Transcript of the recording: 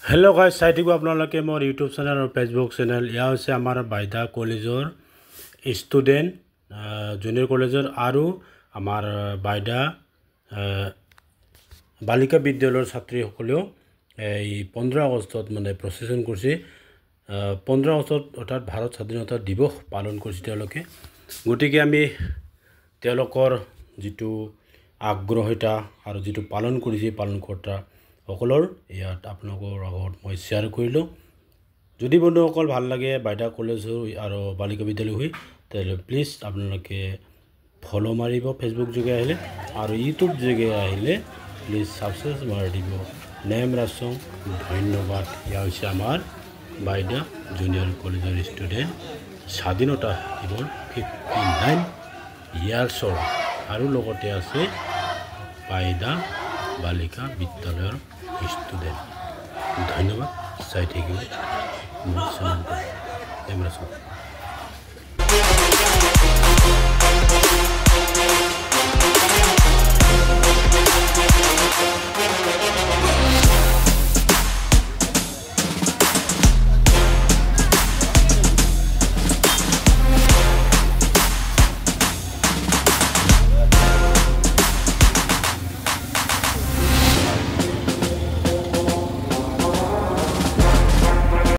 hello guys साइटिको आपनालोके मोर YouTube channel और Facebook channel या होइसे आमार बायदा कलेजर स्टूडेंट जूनियर कलेजर आरो आमार बायदा बालिका विद्यालयर छात्री सकलेও এই 15 আগস্টত মানে প্রসেসন করছে 15 আগস্টত অর্থাৎ ভারত স্বাধীনতা দিবস পালন করছে তেওঁলোকে গটিকে আমি তেওঁলোকৰ যেটো আগ্ৰহটা আৰু যেটো পালন কৰিছে পালন কৰতা সকলৰ ইয়াত আপোনালোকৰ আগত মই শেয়াৰ কৰিলো যদি বন্ধুসকল ভাল লাগে বাইদা কলেজ আৰু বালিকা বিদ্যালয় হৈ তাহলে প্লিজ আপোনালোকে ফলো মাৰিব ফেসবুক যোগে আহিলে আৰু ইউটিউব যোগে আহিলে প্লিজ সাবস্ক্ৰাইব মাৰি দিব নেম ৰাসং ধন্যবাদ ইয়া হৈছে আমাৰ বাইদা জুনিয়ৰ কলেজৰ ষ্টুডেন্ট স্বাধীনতা দিৱস 59 ইয়াৰ্ছৰ আৰু লগতে আছে বাইদা বালিকা বিদ্যালয়ৰ স্টুডেন্ট ধন্যবাদ চাই থাকিলে মোৰ চেনেলটো নেম ৰাসং